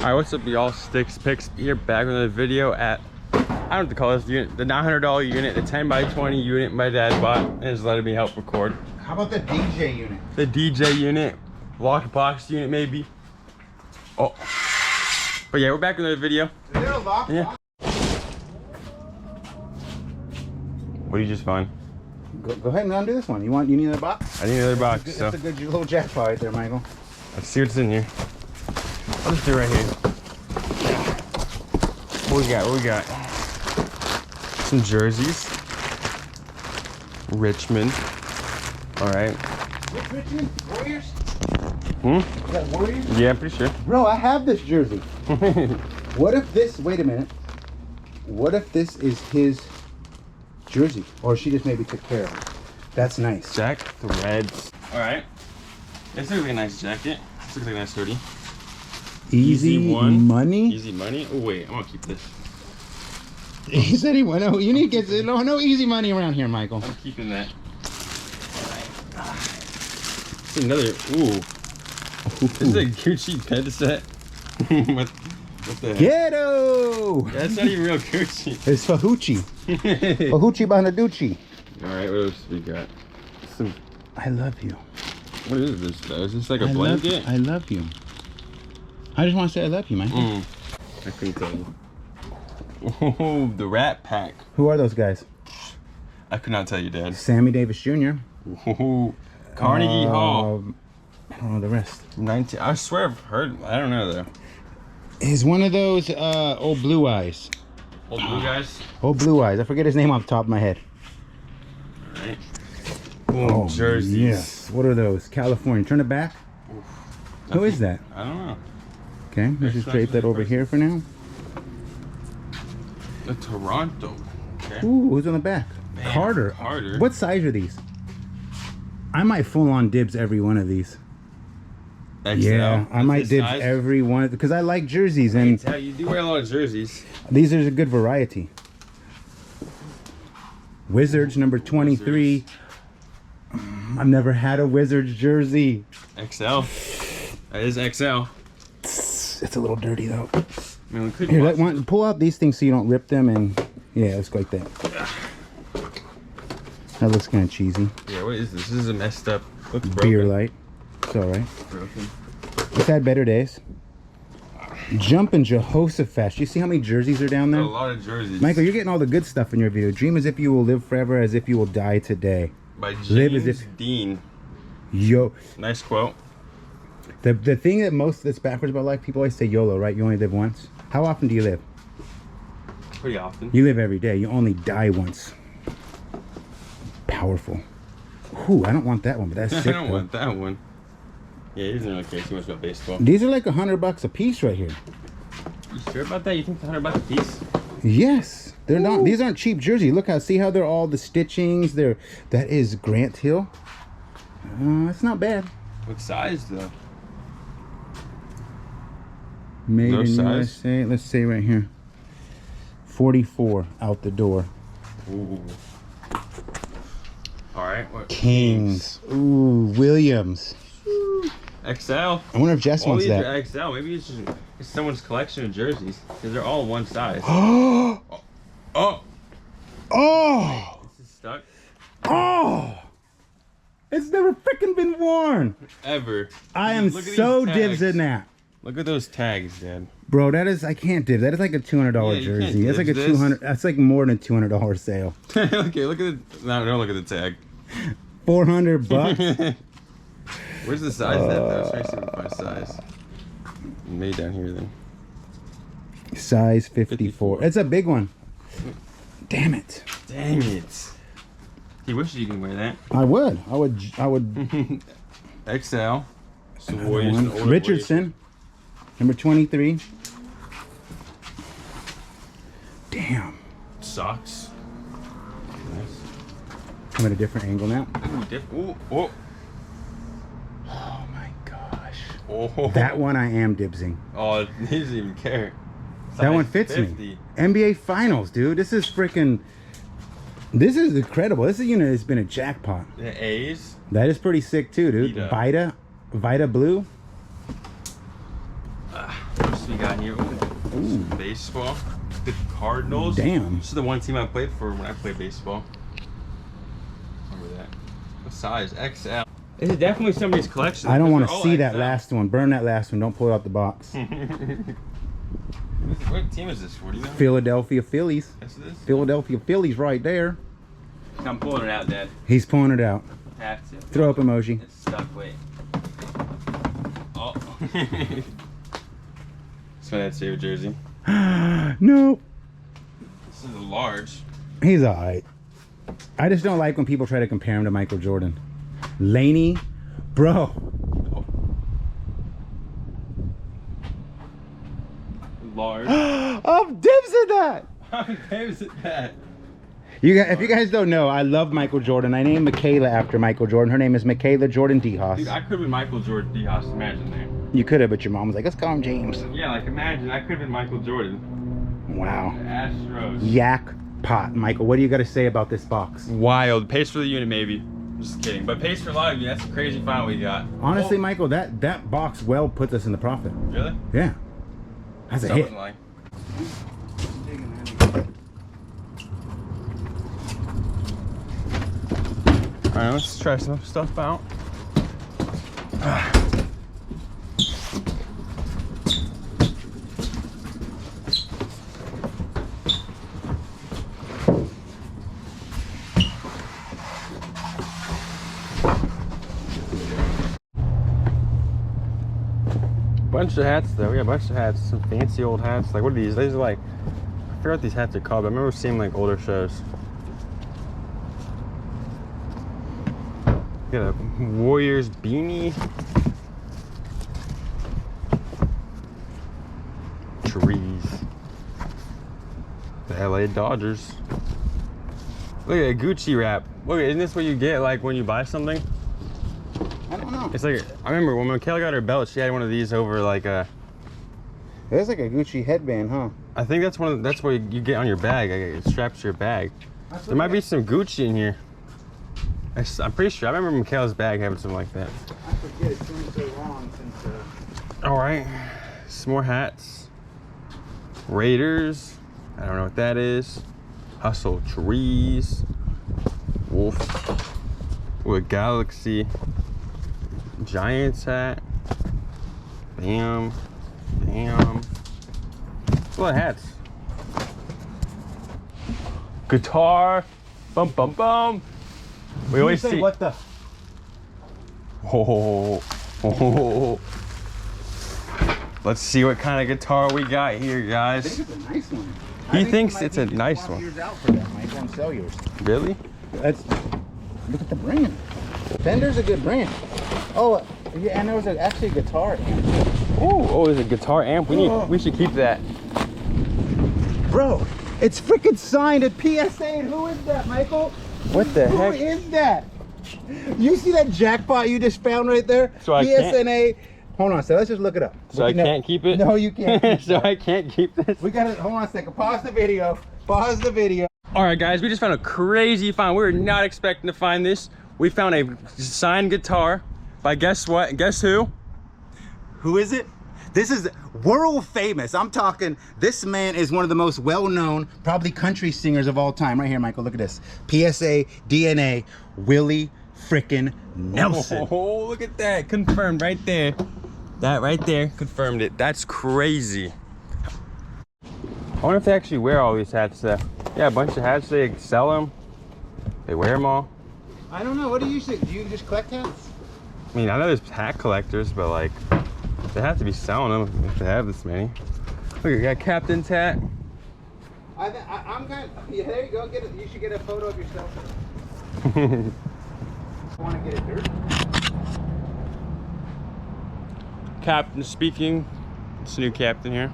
Alright, what's up y'all? Stixx Picks here, back with another video at, I don't know what to call this unit, the $900 unit, the 10x20 unit my dad bought and is letting me help record. How about the DJ unit? The DJ unit, lockbox unit maybe. Oh, but yeah, we're back with another video. Is there a lock? Yeah. What do you just find? Go ahead and undo this one. You need another box? I need another box. That's a good little jackpot right there, Michael. Let's see what's in here. I'll just do it right here. What we got? What we got? Some jerseys. Richmond. All right. Which Richmond? Warriors? Hmm? Is that Warriors? Yeah, I'm pretty sure. Bro, I have this jersey. What if this? Wait a minute. What if this is his jersey, or she just maybe took care of it? That's nice. Jack the Reds. All right. This looks like a nice jacket. This looks like a nice hoodie. Easy money. Easy money. Oh wait, I'm gonna keep this. He said he went. No, you need to get no easy money around here, Michael. I'm keeping that. All right. It's another. Ooh. This is a Gucci pen set. what the heck? Ghetto. That's not even real Gucci. It's Fahucci. Fahucci Banaducci. All right, what else we got? Some. I love you. What is this though? Is this like a blanket? I love you. I just want to say I love you, Michael. I couldn't tell you. Oh, the Rat Pack. Who are those guys? I could not tell you, Dad. Sammy Davis Jr. Ooh, Carnegie Hall. I don't know the rest. 19. I swear I've heard. I don't know though. Is one of those old blue eyes. Old blue guys. Old blue eyes. I forget his name off the top of my head. All right. Boom, jerseys. Yes. What are those? California. Turn it back. Oof. Who is that? I don't know. Okay, let's just drape that over here for now. The Toronto. Okay. Ooh, who's on the back? Man, Carter. Carter. What size are these? I might full on dibs every one of these. XL. Yeah, I might dibs size? every one because I like jerseys I and can tell you do wear a lot of jerseys. these are a good variety. Wizards number 23. Wizards. I've never had a Wizards jersey. XL. That is XL. It's a little dirty though. I mean, we could Here, pull out these things so you don't rip them, and yeah, let's go like that. That looks kind of cheesy. Yeah, what is this? This is a messed up. Looks broken. Beer light. It's all right. Broken. It's had better days. Jumpin' Jehoshaphat. You see how many jerseys are down there? A lot of jerseys. Michael, you're getting all the good stuff in your video. Dream as if you will live forever, as if you will die today. By James Live as if Dean. Yo. Nice quote. The thing that's backwards about life, people always say YOLO, right? You only live once. How often do you live? Pretty often. You live every day. You only die once. Powerful. Ooh, I don't want that one, but that's sick. I don't want that one. Yeah, he doesn't really care too much about baseball. These are like $100 a piece right here. You sure about that? You think it's $100 a piece? Yes, they're not. These aren't cheap jerseys. Look see how they're all the stitchings. That is Grant Hill. It's not bad. What size though? Made No in size? USA. Let's say right here. 44 out the door. Ooh. All right. What? Kings. Ooh, Williams. XL. I wonder if Jess wants that. Are XL. Maybe it's someone's collection of jerseys because they're all one size. Oh! Oh! This is stuck. Oh! It's never freaking been worn. Ever. I am so dibs in that. Look at those tags, Dad. Bro, that is, I can't dib. That is like a $200 jersey. That's like a $200. That's like more than a $200 sale. Okay, look at the. No, don't look at the tag. $400. Where's the size of that though? I was trying to see if I find size. Made down here then. Size 54. It's a big one. Damn it. Dang it. He wishes you can wear that. I would. XL. Richardson. Number 23. Damn. Socks. Nice. I'm at a different angle now. Ooh, oh. Oh my gosh. Oh. That one I am dibsing. Oh, he doesn't even care. That one fits 50. me. NBA Finals, dude. This is freaking. This is incredible. This unit has been a jackpot. The A's. That is pretty sick too, dude. Vita Blue. What else we got here? Ooh. Baseball. The Cardinals. Damn. This is the one team I played for when I played baseball. Remember that. What size? XL. This is definitely somebody's collection. I don't want to see that last one. Burn that last one. Don't pull it out the box. What team is this for? Do you know? Philadelphia Phillies. Yes, it is. Philadelphia Phillies right there. I'm pulling it out, Dad. He's pulling it out. Have to. Throw up emoji. It's stuck. Wait. Oh. It's my dad's favorite jersey. No. This is a large. He's all right. I just don't like when people try to compare him to Michael Jordan. Laney, bro. Oh. Large. I'm dibs at that. I'm dibs at that. If you guys don't know, I love Michael Jordan. I named Michaela after Michael Jordan. Her name is Michaela Jordan DeHaas. Dude, I could have been Michael Jordan DeHaas. Imagine that. You could have, but your mom was like, let's call him James. Yeah, like imagine I could have been Michael Jordan. Wow. The Astros. Yak pot. Michael, what do you got to say about this box? Wild. Pays for the unit, maybe. Just kidding. But pays for a lot of you. That's a crazy find we got. Honestly, Michael, that box well puts us in the profit. Really? Yeah. That's a hit. Like. Alright, let's try some stuff out. Bunch of hats though. We got a bunch of hats. Some fancy old hats. Like what are these? These are like, I forgot what these hats are called, but I remember seeing like older shows. Got a Warriors beanie. Trees. The LA Dodgers. Look at a Gucci wrap. Look, isn't this what you get like when you buy something? I don't know. It's like, I remember when Michaela got her belt, she had one of these over like a... It's like a Gucci headband, huh? I think that's that's what you get on your bag. Like it straps to your bag. There might be some Gucci in here. I'm pretty sure. I remember Michaela's bag having something like that. I forget. It's been so long since... All right. Some more hats. Raiders. I don't know what that is. Hustle Trees. Wolf. With Galaxy. Giants hat. Bam. Bam. That's a lot of hats. Guitar. Bum bum bum. We always see. What the? Oh. Let's see what kind of guitar we got here, I guys. think it's a nice one. He thinks it's a nice one. Years out for that, Michael, and sell yours. Really? Look at the brand. Fender's a good brand. Oh, yeah, and there was actually a guitar amp. Oh, there's a guitar amp. We should keep that. Bro, it's freaking signed at PSA. And who is that, Michael? What the heck? Who is that? You see that jackpot you just found right there? So I PSNA. Hold on, so let's just look it up. So I can't keep it? No, you can't. So I can't keep this? We got to, hold on a second. Pause the video. Pause the video. All right, guys, we just found a crazy find. We were not expecting to find this. We found a signed guitar by guess what? Guess who? Who is it? This is world famous. I'm talking, this man is one of the most well-known, probably country singers of all time. Right here, Michael, look at this. PSA, DNA, Willie frickin' Nelson. Oh, look at that. Confirmed right there. That right there confirmed it. That's crazy. I wonder if they actually wear all these hats though. Yeah, a bunch of hats. They sell them. They wear them all. I don't know. What do you say? Do you just collect hats? I mean, I know there's hat collectors, but like, they have to be selling them if they have this many. Look, you got Captain's hat. I'm kind of, yeah, there you go. Get it. You should get a photo of yourself. I want to get it dirty. Captain speaking. It's a new captain here.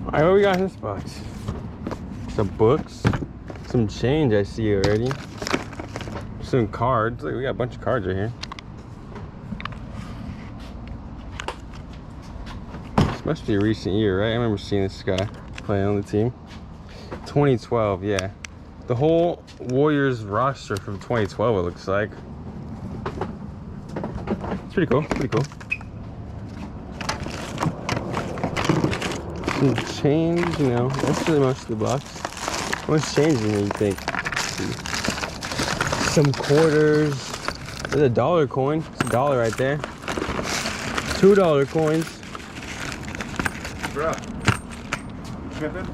All right, what we got in this box? Some books, some change I see already. Some cards. Look, we got a bunch of cards right here. This must be a recent year, right? I remember seeing this guy playing on the team. 2012, yeah. The whole Warriors roster from 2012, it looks like. It's pretty cool, pretty cool. Some change, you know, that's really most of the box. What's changed in here, you think? Some quarters. There's a dollar coin. It's a dollar right there. $2 coins. Bro. Tripping?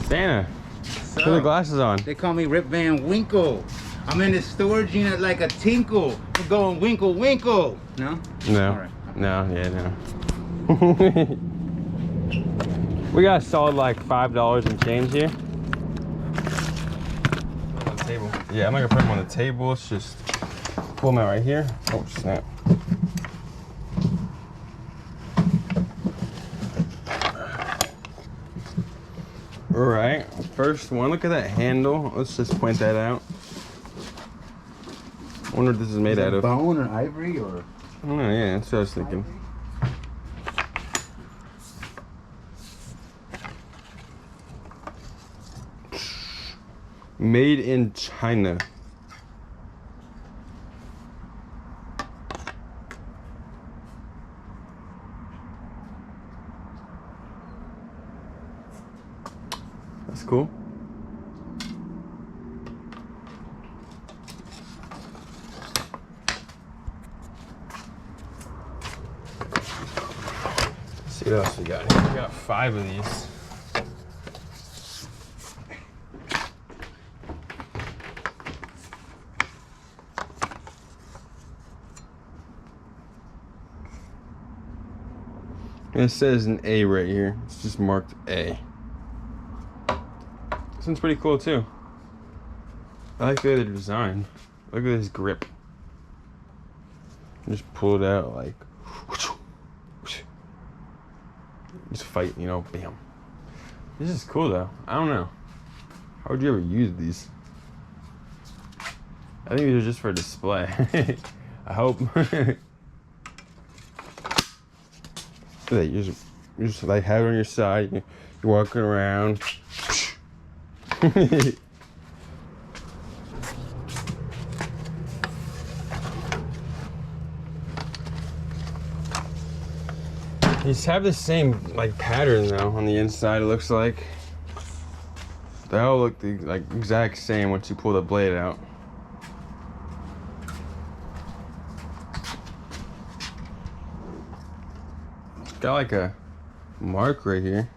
Santa. So, Put the glasses on. they call me Rip Van Winkle. I'm in the storage unit like a tinkle. We're going winkle winkle. No? No. All right. No, yeah, no. We got a solid like $5 and change here. On the table. Yeah, I'm not gonna put them on the table. It's just pull them out right here. Oh snap. All right, first one. Look at that handle. Let's just point that out. I wonder what this is made out of. Bone or ivory or? I don't know. Yeah, that's what I was thinking. Made in China. That's cool. Let's see what else we got here. We got 5 of these. And it says an A right here. It's just marked A. This one's pretty cool too. I like the way they're designed. Look at this grip. Just pull it out like. Just fight, you know, bam. This is cool though. I don't know. How would you ever use these? I think these are just for display. I hope. You just like have it on your side. You're walking around. These have the same like pattern though on the inside. It looks like they all look the like exact same once you pull the blade out. Got like a mark right here.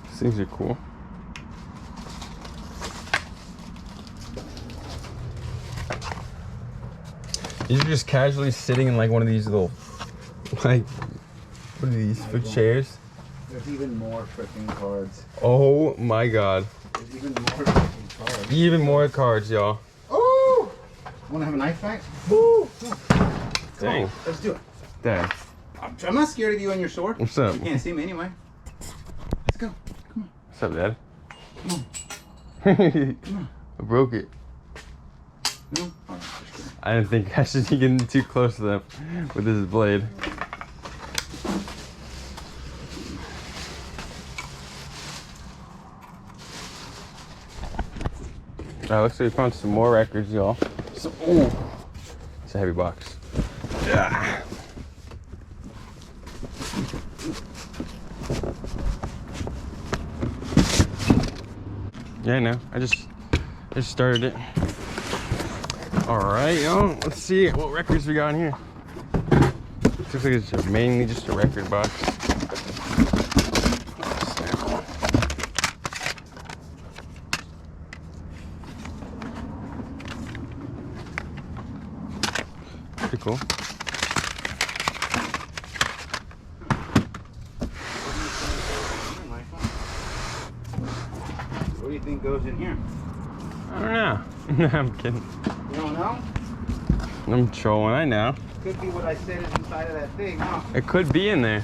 These things are cool. These are just casually sitting in like one of these little, like, what are these, for chairs? There's even more freaking cards. Oh my god. There's even more freaking cards. Even more cards, y'all. Oh! Wanna have a knife fight? Woo! Come Dang. on, let's do it. Dang. I'm not scared of you and your sword. What's up? You can't see me anyway. Let's go. Come on. What's up, Dad? Come on. Come on. I broke it. No? All right, just kidding. I didn't think I should be getting too close to them with this blade. Looks like we found some more records, y'all. So, ooh, it's a heavy box. Yeah. Yeah, I know. I just started it. All right, y'all. Let's see what records we got in here. Looks like it's mainly just a record box. Pretty cool. What do you think goes in here? I don't know. No, I'm kidding. You don't know? I'm trolling. I know. Could be what I said is inside of that thing, huh? It could be in there.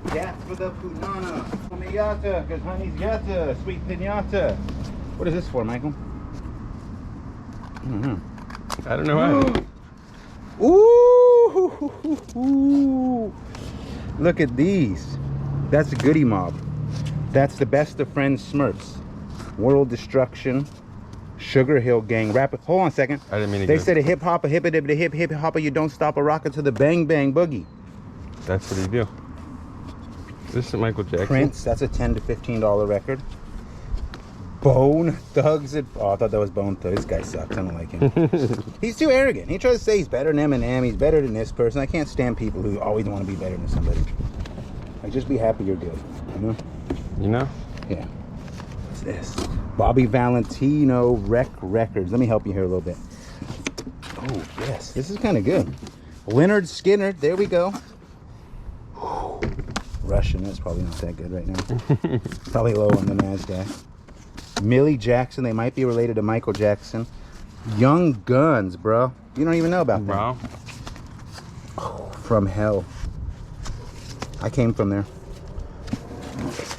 That's for the punana. Pinata, because honey's yata. Sweet pinata. What is this for, Michael? I don't know why. Ooh! Look at these. That's Goody Mob. That's the best of friends Smurfs. World Destruction. Sugar Hill Gang. Rap. Hold on a second. I didn't mean to. They said a hip hop, a hip hopper. You don't stop a rocket to the bang bang boogie. That's what he do. This is Michael Jackson. Prince. That's a $10 to $15 record. Bone Thugs. Oh, I thought that was Bone Thugs. This guy sucks. I don't like him. He's too arrogant. He tries to say he's better than Eminem. He's better than this person. I can't stand people who always want to be better than somebody. Like, just be happy you're good. You know? You know? Yeah. What's this? Bobby Valentino Records. Let me help you here a little bit. Oh, yes. This is kind of good. Leonard Skinner. There we go. Russian. That's probably not that good right now. Probably low on the NASDAQ. Millie Jackson. They might be related to Michael Jackson. Young Guns, bro. You don't even know about that. Wow. Oh, From Hell. I came from there.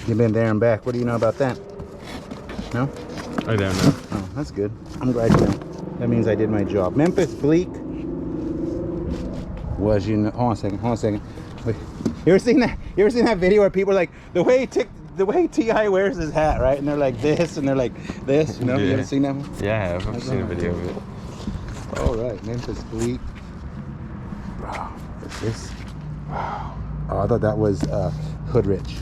You've been there and back. What do you know about that? No? I don't know. Oh, that's good. I'm glad you know. That means I did my job. Memphis Bleak was, you know. Hold on a second. Wait. You ever seen that video where people are like, the way T.I. wears his hat, right? And they're like this, and they're like this, you know? Yeah. You ever seen that one? Yeah, I have. I've seen a video of it. All right, Memphis Bleak. Wow, what's this? Wow. Oh, I thought that was Hood Rich.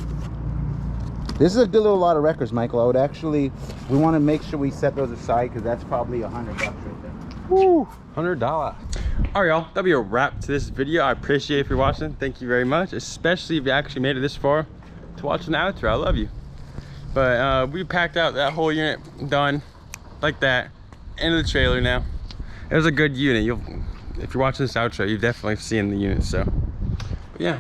This is a good little lot of records, Michael. I would actually, we want to make sure we set those aside because that's probably $100 right there. Woo, $100. All right, y'all, that'll be a wrap to this video. I appreciate if you're watching. Thank you very much, especially if you actually made it this far to watch an outro. I love you. But we packed out that whole unit, done like that. End of the trailer now. It was a good unit. If you're watching this outro, you've definitely seen the unit. So, but yeah,